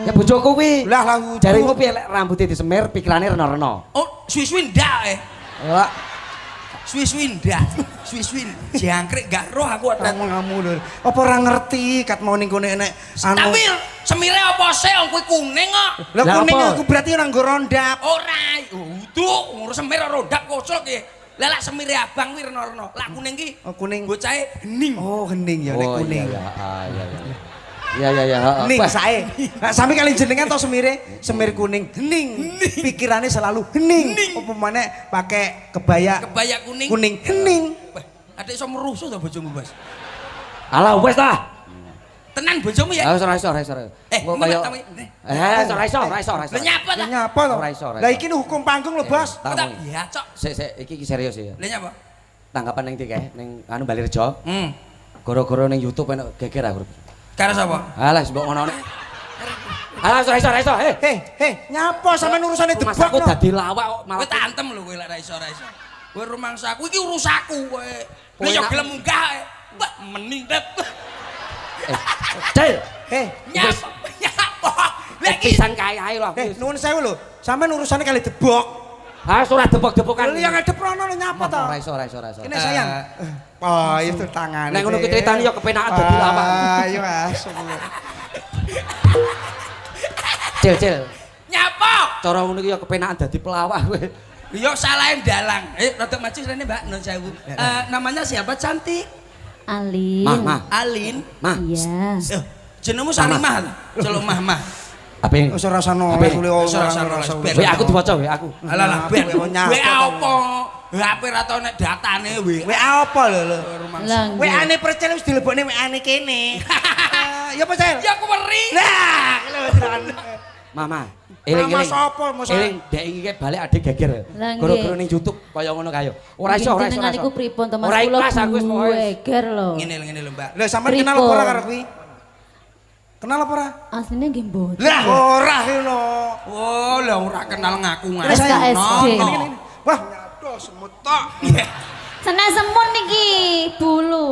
Ya bojoku kuwi. Lah lah jarimu piye lek rambute disemir pikirane rena-rena. Oh, suwi-suwi ndak Wah, suwi-suwi ndak. Suwi-suwi jangkrik gak roh aku ada. Kamu lho. Apa ora ngerti kat mau ning kene nek anu. Tapi semire apa sih wong kuwi kuning kok. Lah kuning aku berarti ora nggo rondap. Ora, uduk ngurus semir rondap kocok ki. Lah lak semire abang kuwi rena-rena. Lak kuning ki. Oh kuning. Bocahe hening. Oh hening ya nek kuning. Iya, iya, iya. Hening sae. Nah, sampe kali jenengan to semire, semir kuning, hening. Pikirannya selalu hening. Apa maneh pakai kebaya kuning. Kuning, hening. Ada iso merusuh to bojomu, Bos? Alah wes ta. Tenan bojomu ya? Ora iso. Kok kaya ora iso. Lah nyapa ta? Nyapa to? Ora iso. Lah iki hukum panggung lho, Bos. Ya, cok. Sik iki serius ya. Lah nyapa? Tanggapan ning ndi kae ning anu Balirejo. Gara-gara ning YouTube enak geger aku. Karo sapa? Alah mbok ngono. Alah ora iso. Nyapa sampean urusane debak aku no. dadi lawak kok Kowe tak antem lho kowe lek ora iso. Kowe rumangsaku iki urusaku kowe. Nek yo gelem munggah mbak menindet. Cil. Nyapa? Lah iki Pisan kae ae lho. Nuwun sewu lho. Sampean urusane kali debok. Ah ora debok-debokan. Lha yang ngadep rono nyapa to? Ora iso. Kene sayang. Oh, itu tangan. Nek ngono ki critane yo kepenakan dadi lawak. Ayo Mas. Cil. nyapa? Cara ngono ki yo kepenakan dadi pelawak kowe. Yo salahin dalang. Rada maju rene Mbak Nun sewu. Namanya siapa cantik? Alin. Mah. Alin. Mah. Iya. Jenengmu Salimah. Celuk Mah. Apa yang? Wis ora sono oleh Aku diwaca aku. Alah ben nyapa. WA apa? HP ra tau nek datane WA. WA apa lho? WA-ne percel wis dilebokne WA-ne kene. Ya apa Cel? Ya aku weri. Nah, Mama. Mama sapa? Eling dek iki balik adik geger. Gara-gara ning YouTube kaya ngono kae. Ora iso. Jenengan iku pripun to Mas? Ora ikhlas aku wis pokoke. Geger lho. Ngene lho Mbak. Lah sampean kenal apa ora karo kuwi? Kenal apa ora? Asline nggih mboten. Lah ora ngono. Oh, lah ora kenal ngaku ngaku. SKSD. Wah, nyadoh semut tok. Seneng semut niki, bulu.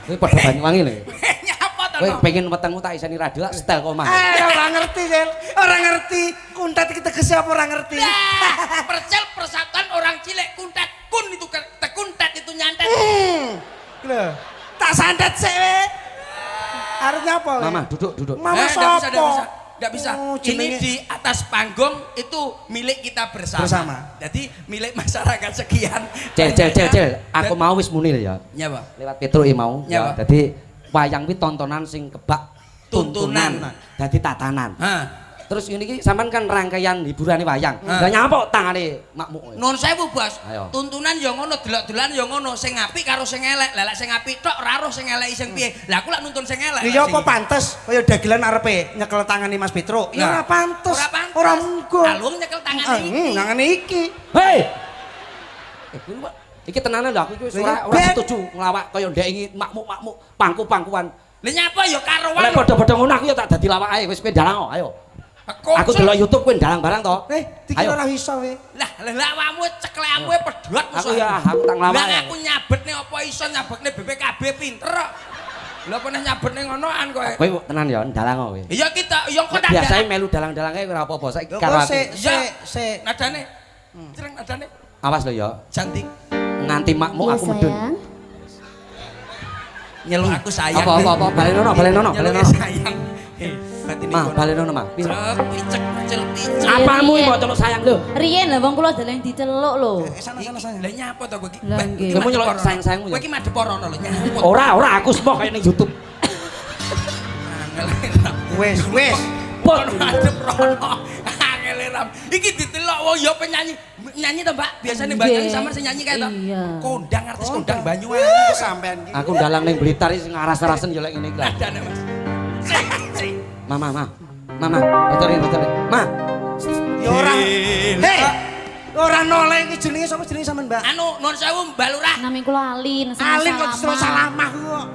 Kowe padha Banyuwangi lho. Nyapa to? Kowe pengen wetengmu tak iseni radio setel kok mah. Ora ngerti, Cel. Ora ngerti. Kuntat iki tegese apa ora ngerti. Percel persatuan orang cilik kuntat. Kun itu kuntat itu nyantet. Lho, tak santet sik we. Arep nyapa? Mama, duduk. Mama sapa? Enggak bisa. Oh, Ini di atas panggung itu milik kita bersama. Jadi milik masyarakat sekian. Cel. Aku mau wis muni lho ya. Nyapa? Lewat Petruki mau. Ya. Dadi wayang kuwi tontonan sing kebak Tuntunan. Dadi tatanan. Hah. Terus ini ki sampean kan rangkaian hiburane wayang. Lah nyapa tangane makmuk. Nun sewu, Bos. Ayo. Tuntunan ya ngono, delok-delokan ya ngono, sing apik karo sing elek. Lah lek sing apik tok ora roh sing elek sing piye. Lah aku lak nuntun sing elek. Ya apa pantes kaya dagelan arepe nyekel tangane Mas Petro. Ya ora pantes. Ora munggo. Alung nyekel tangan iki. Nangane iki. Hei. Iki tenanan lho aku iki wis ora setuju nglawak kaya ndek iki makmuk-makmuk pangku-pangkuan. Lah nyapa ya karowan. Lek padha-padha ngono aku ya tak dadi lawak ae wis kowe dalang ayo. Aku delok YouTube kowe dalang barang to. Dikira ora iso we. Lah awakmu ceklekmu pedhot aku ya aku tak nglawak. Lah aku nyabetne apa iso nyabetne BPKB pinter kok. Lha apa nek nyabetne ngonoan kowe. Kowe tenan ya dalang kowe. Iya kita ya kok tak biasane melu dalang-dalange ora apa-apa saiki karo aku. Sik. Nadane. Cereng nadane. Awas lho ya. Cantik. Nganti makmuk aku medun. Nyeluk aku sayang. Apa balenono. Sayang. Mah balenono mah. Picek picek. Apamu iki kok celuk sayang lho. Riyen lho wong kula deleng diceluk lho. Sana sayang. Lah nyapa to kowe iki? Kamu nyeluk sayang-sayangmu ya. Kowe iki madhep rono lho nyapa. Ora aku semua kaya ning YouTube. Wes. Pon madhep rono. Angeleram. Iki ditelok wong ya penyanyi. Nyanyi to, Mbak? Biasane Mbak nyanyi sampean sing nyanyi kae to. Kondang artis kondang Banyuwangi sampean iki. Aku dalang ning Blitar sing aras-arasen ya lek ngene iki lho. Adane, Mas. Mama. Betul. Ma. Ya ora. Hei. Ora noleh iki jenenge sapa jenenge sampean, Mbak? Anu nuwun sewu Mbak Lurah. Nami kula Alin. Alin kok disuruh salamah kok.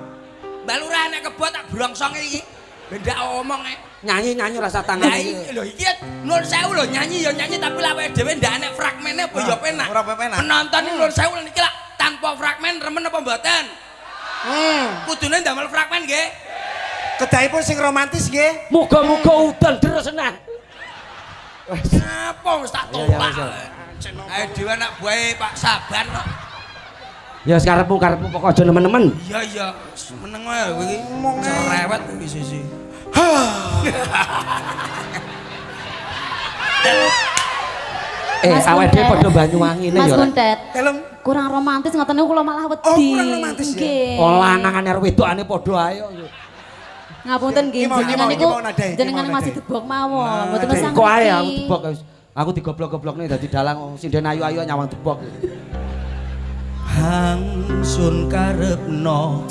Mbak Lurah nek kebo tak blongsonge iki. Benda omong Nyanyi rasa tangan iki. Lho iki nuwun sewu lho nyanyi ya nyanyi tapi awake dhewe ndak enek fragmene apa ya penak. Ora penak. Penonton iki nuwun sewu niki lak tanpa fragmen remen apa mboten? Kudune ndamel fragmen nggih. Kedahipun sing romantis nggih. Muga-muga udan deres tenan. Apa wis tak tolak. Ayo dhewe anak buahe Pak Saban kok. Ya karepmu pokok aja nemen-nemen. Iya, meneng wae kowe iki. Cerewet iki sisi. Mas awake dhewe Kuntet. padha Banyuwangi ne Mas ya. Kuntet. Dalem. Kurang romantis ngoten niku kula malah wedi. Oh, kurang romantis ya? Nggih. Oh lanangan karo wedokane padha ae kok. Ngapunten nggih, Iki mau, jenengan iki niku mau nadai, iki jenengan mau masih nadai. debok mawon, mboten nadai. usah Kok ae ngerti. aku debok wis. Aku digoblok-goblokne dadi dalang sinden ayu-ayu nyawang debok. Hangsun karepno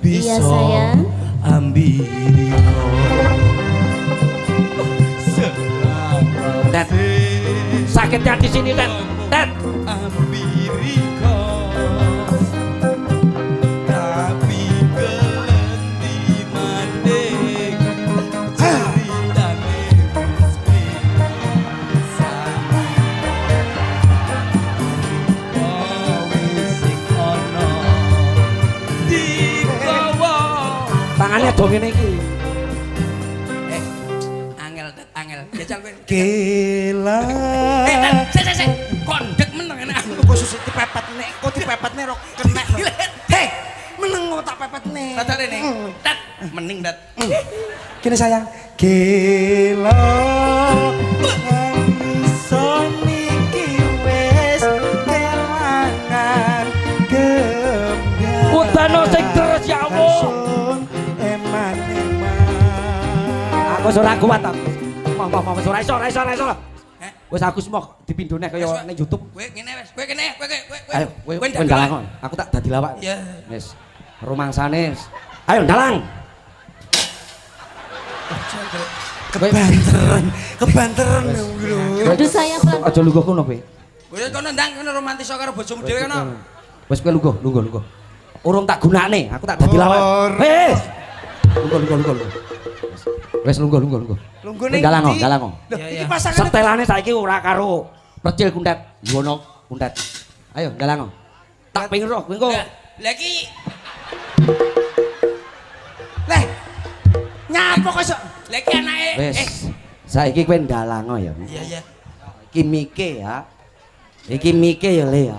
Iya, bisa sayang. ambiriko. Tet. Sakitnya di sini, Tet. Tet. Ambiriko. Tapi kelenti mandek ceritane wis pisan. Kowe sing ono digawa. Tangannya dong ngene iki. Angel, Tet, angel. Jajal kowe. Gila. Sik. Kondek meneng enak. Khusus dipepet nek, kok dipepet nek rok kenek. Hei, meneng kok tak pepet nek. Rata rene. Tet, mening Tet. Kini sayang. Gila. Son iki wis kelangan gembira. Udano sing deres ya Allah. Eman. Aku ora kuat aku. Mau ora iso. Wis aku semua dipindho neh kaya ning YouTube. Kowe ngene wis, kowe kene, kowe. Ayo, kowe Kowe ndalang. Aku tak dadi lawak. Iya. Wis. Rumangsane. Ayo ndalang. Kebanteran lho. Aduh saya pelan. Aja lungguh kono kowe. Kowe kono ndang kono romantis karo bojomu dhewe kono. Wis kowe lungguh. Urung tak gunakne, aku tak dadi lawak. Wis. Lungguh. Wis lungguh. Lungguh ning Dalango. ndi? Loh, iki pasangan Setelane saiki ora karo Percil Kuntet, Yono Kuntet. Ayo dalango. Tak pengin roh kowe engko. Lah iki Leh. Nyapa kok iso? lah iki anake. Wis. Saiki kowe ndalango ya. Iya. Iki mike ya. Iki mike ya Le ya.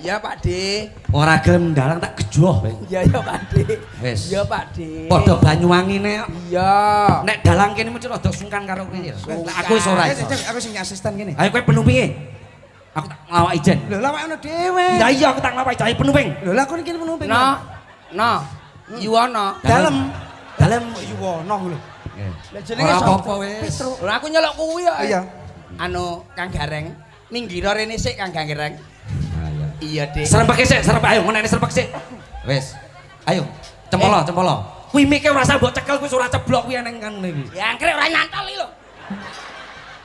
Ya, Pak De. Ora gelem ndalang tak gejoh kowe. Ya, Pak De. Wis. Ya, Pak De. Padha Banyuwangine. Iya. Nek dalang kene mesti rada sungkan karo kowe ya. Nek aku wis ora iso. Aku sing asisten kene. Ayo kowe penumpinge. Aku tak nglawak ijen. Lho lawak ono dhewe. Lah iya aku tak nglawak ijen penumping. Lho lah kon iki penumping. No. You wanna? Dalem. Dalem. Yuwono lho. Lah jenenge Ora sapa? apa-apa wis. Lah aku nyelok kuwi kok. Iya. Anu Kang Gareng, minggir rene sik Kang Gareng. Iya, Dik. Serempek sik, ayo ngeneni serempek sik. Wis. Ayo, cempolo. Kuwi mike ora usah mbok cekel kuwi ora ceblok kuwi nang ngene iki. Ya angkrek ora nyantol iki lho.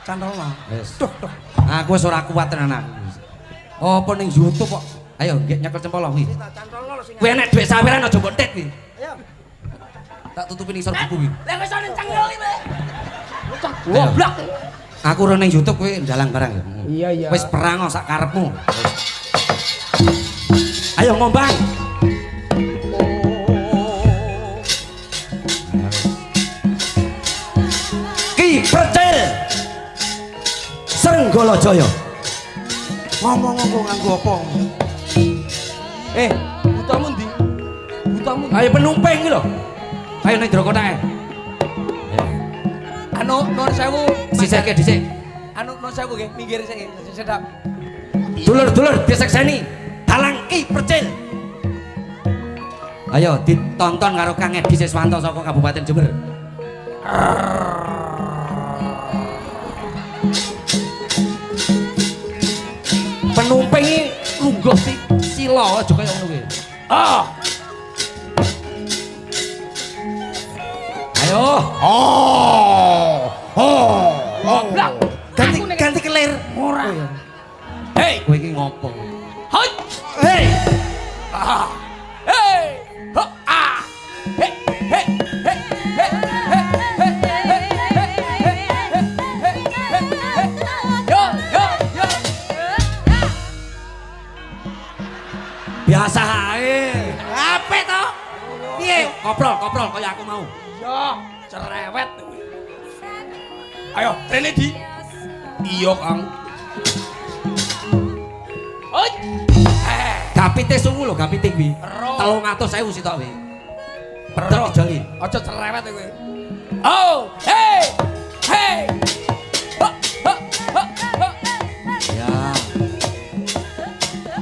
Cantolno. Wis. Duh. Aku wis ora kuat tenan. Apa ning YouTube kok. Ayo nggih nyekel cempolo kuwi. Kuwi enek dhuwit saweran aja mbok tet kuwi. Ayo. Tak tutupi ning isor buku kuwi. Lah wis ana cengel iki, Pak. Goblok. Aku ora ning YouTube kuwi ndalang barang ya. Iya. Wis perang kok sak karepmu. Ayo ngombang. Ki Percil Senggolajaya. Ngomong nganggo apa? Butamu ndi? Butamu. Ayo penumpang iki lho. Ayo ning jero kotake. Anu nuwun sewu. Sisike dhisik. Anu nuwun sewu nggih, minggir sik nggih. Sedap. Dulur-dulur disekseni. Dalang Ki Percil. Ayo ditonton karo Kang Edi Siswanto saka Kabupaten Jember. Penumpang iki lungguh sila aja kaya ngono kuwi. Ayo. Goblok. Ganti kelir. Ora. Hei, Kowe iki ngopo? hoi. Hei. Hei. Ho ah. Hei. Yo. Biasa ae. Ape to? Piye? koprol kaya aku mau. Yo, cerewet. Ayo, rene di. Iya, Kang. Oi. Gapite sungu lho, gapite kuwi. Ero. 300.000 sitok kuwi. Ero. Terus jali. Aja cerewet kowe. Oh, hey. Hey. Ho, ho, ho, ho. Ya.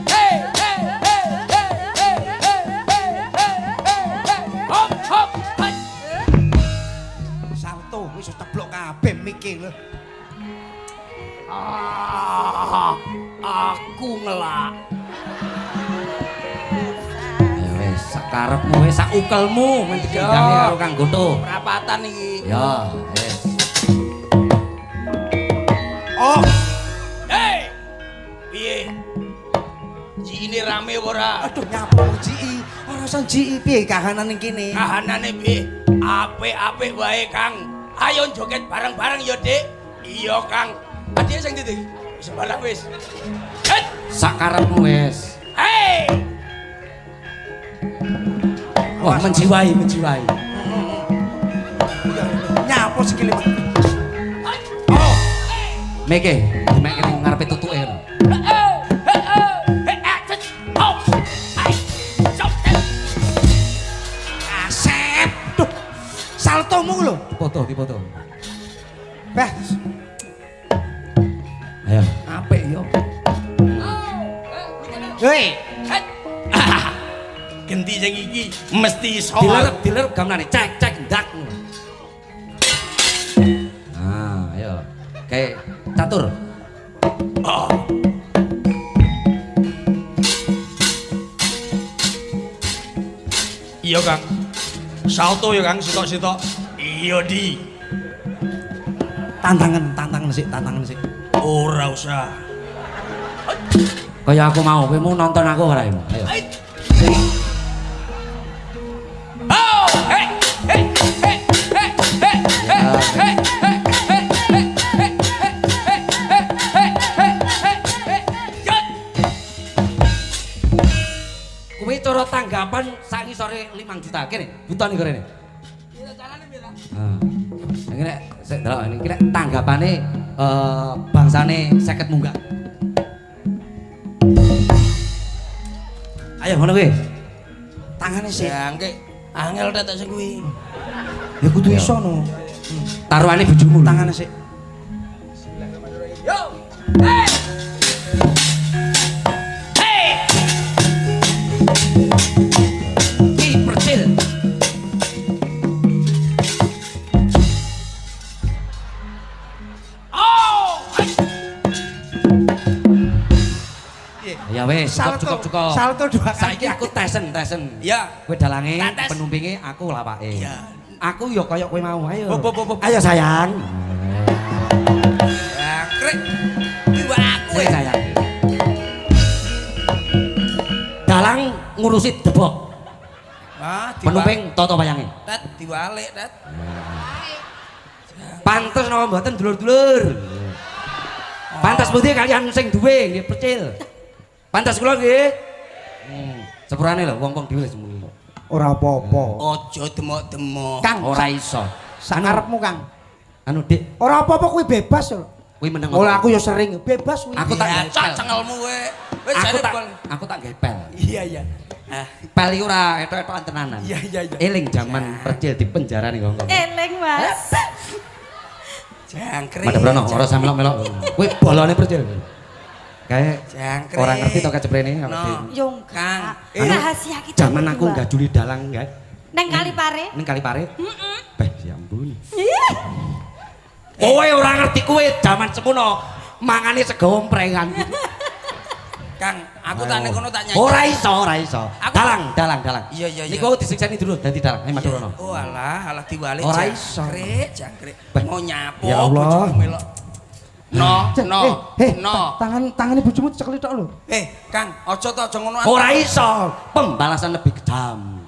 Hey, hey, hey, hey, hey, hey, hey, hey, hey. Hop, hop. Hai. Salto wis ceblok kabeh mikir lho. Aku ngelak. Ya wis, sakarepmu wis sak ukelmu men digendane karo Kang Goto. Perapatan iki. Ya, wis. Oh, Hei. Piye? Jine rame ora? aduh nyapo jii. Ora usah jii piye kahanan ning kene. Kahanane piye? Apik-apik wae, Kang. Ayo joget bareng-bareng ya, Dik. Iya, Kang. Adike sing ndi? Wis barang wis. Het. Sakarepmu wis. Hei. Wah, menjiwai. Nyapo sikile. Oh. Meke, dimek ning ngarepe tutuke ngono. Asep. Duh. Saltomu lho. Dipoto. Beh, Ayo, apik yo. hei. Genti sing iki mesti iso. Dilerep gamane cek ndak. Nah, ayo. Kayak catur. Oh. Iya, Kang. Salto ya, Kang, sitok-sitok. Iya, Di. Tantangan sik. Ora usah. Kaya aku mau, kowe mau nonton aku ora ya? Ayo. Oh, hey, hey, hey, hey, hey, hey, hey, Kuwi cara tanggapan sak ngisore 5 juta kene. Butone kene. Iya, carane piye ta? Nah. Iki nek sik delok iki nek tanggapane bangsane 50 munggah. Ayo ngono kuwi. Tangane sik. Jangke angel tetek sing kuwi. Ya kudu iso no. Taruhane bojomu. Tangane sik. Yo. Hey. Hey. Ki percil. Oh. Ya wis, cukup. Salto 2 kali. Saiki aku tesen. Ya. Kowe dalange, Tak tes. penumpinge aku lawake. Iya. Aku ya kaya kowe mau, ayo. Bo. Ayo sayang. Jangkrik. Iwak aku Kowe sayang. Dalang ngurusi debok. Ah, Penumping toto bayange. Tet diwalik, Tet. Pantes napa mboten dulur-dulur. Pantes pundi kalian sing duwe nggih percil. Pantes kula nggih. Sepurane lho wong-wong dhewe semono. Ora apa-apa. Aja demok-demok. Kang, Ora iso. sakarepmu Kang. Anu Dik, Ora apa-apa kuwi bebas lho. kuwi meneng. Ora aku ya sering bebas kuwi. Aku tak Ya, gepel. cok cengelmu kowe. Wis jare bol. Aku tak gepel. Iya. Ah, Pel iki ora etok-etokan tenanan. iya. Eling jaman percil di penjara ning Hongkong. Eling, Mas. Jangkrik. Madhep rono ora usah melok-melok. Kuwi bolone percil. Kayak Jangkrik. orang ngerti to kejeprene. No. Yo, Kang. rahasia kita. Zaman aku berdua. enggak juli dalang, guys. Neng kali pare. Ning Kalipare. Heeh. Beh, ya ampun. Kowe ora ngerti kowe jaman semono mangane sego omprengan. Kang, aku tak ning kono tak nyanyi. Ora iso. Aku- Dalang. Iya. Niku disiksani dulu dadi dalang. Ayo madhep rono. Oh alah diwalik. Ora iso. Jangkrik. Beh. Mau nyapo. Ya Allah. bojomu melok. No. Tangane bojomu dicekeli tok lho. Kang, aja to aja ngono. Ora iso. Pembalasan lebih kejam.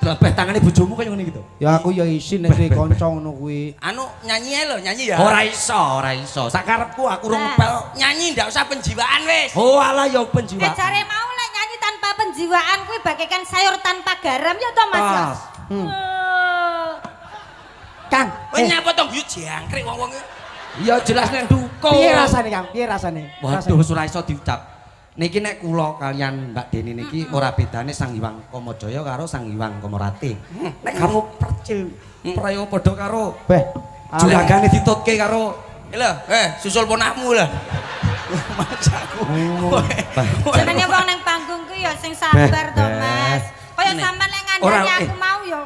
Lebih tangane bojomu kaya ngene gitu. Ya aku ya isin nek duwe kanca ngono kuwi. Anu nyanyi ae lho, nyanyi ya. Ora iso. Sakarepku aku rung ngepel. Nyanyi ndak usah penjiwaan wis. Oh alah ya penjiwa. Jare mau lek nyanyi tanpa penjiwaan kuwi bagaikan sayur tanpa garam ya toh Mas ya. Kang, Kowe nyapa to guyu jangkrik wong-wong iki. Ya jelas nek duka. piye rasane Kang? Piye rasane? Waduh, ora iso diucap. Niki nek kula kalian Mbak Deni niki ora bedane Sang Hyang Kamajaya karo Sang Hyang Kamarati. Nek karo percil, prayo padha karo Beh, juragane ditutke karo Lho, susul ponakmu lho. Masaku. Jenenge wong ning panggung ku ya sing sabar to, Mas. Kaya sampean lek ngandani aku mau ya.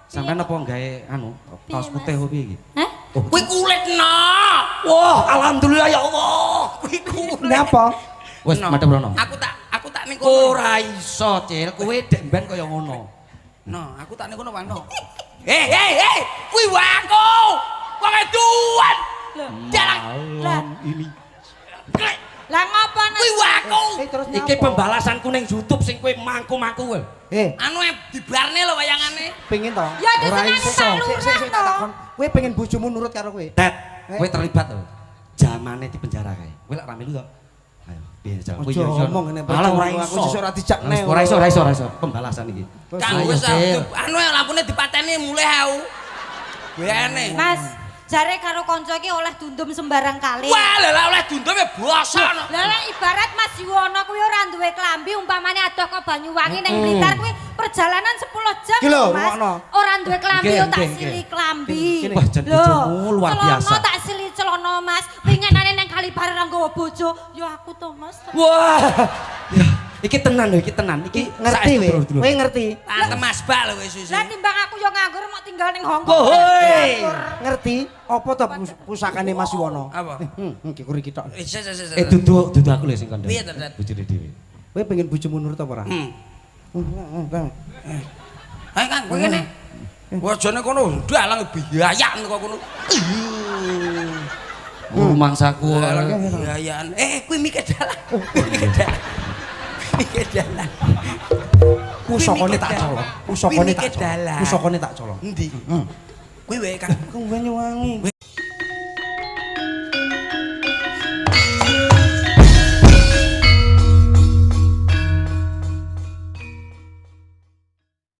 sampean apa gawe anu kaos putih opo iki? Hah? Kuwi kulitna. Wah, alhamdulillah ya Allah. Kuwi kulit. Napa? Wes madhep rono. Aku tak ning kono. Ora iso, Cil. Kowe dek ben kaya ngono. No, aku tak ning kono Wano. Hei, kuwi waku. Wong eduan. Jalan. Malam ini. Lah ngopo nek Kuwi waku. Terus Iki pembalasanku ning YouTube sing kowe mangku-mangku kowe. Anu dibarne lho wayangane. Pengen to? ya Ora disenengi iso. Pak Sik Lurah tak to. takon. Kowe pengen bojomu nurut karo kowe? Tet, kowe terlibat to. Jamane di penjara kae. Kowe lek rame lu to. Ayo, piye jam. Ojo ngomong ngene, Malah ora aku iso. sesuk ora dijak nek. Ora iso pembalasan iki. Kang Ayo, wis Cil. anu lampune dipateni mulih aku. Wene. Mas, jare karo kanca iki oleh dundum sembarang kali. Wah, lha oleh dundum ya bosok. Lah lek ibarat Mas Yuwono kuwi ora duwe klambi umpamane adoh ke Banyuwangi ning Blitar kuwi perjalanan 10 jam Iki lho, Mas. rungokno. Ora duwe klambi Nggih, yo tak nggih, sili nggih. klambi. Wah, jan bojomu luar biasa. Celana tak sili celana Mas. Winginane ning Kalibar ora nggawa bojo, yo aku to Mas. Wah. Ya, iki tenan lho, iki tenan. Iki Ngerti kowe? Kowe ngerti? Tante Mas Bak lho wis susu. Lah timbang aku yo nganggur mau tinggal ning Hongkong. Woi. Ngerti? Apa to pusakane Mas Yuwono? Apa? Iki kuri kita. Dudu aku lho sing kandha. Piye, Tet? Bojone dhewe. Kowe pengen bojomu nurut apa ora? Ayo Kang, kowe kene. Wajane kono dalang biayan kok kono. Rumangsaku. Biayan. Kuwi mikir dalang. Mikir dalang. Mikir dalang. Pusakane tak colong. Pusakane tak Mikir colong. dalang. Pusakane tak colong. Endi? Kuwi wae Kang. Kang Banyuwangi.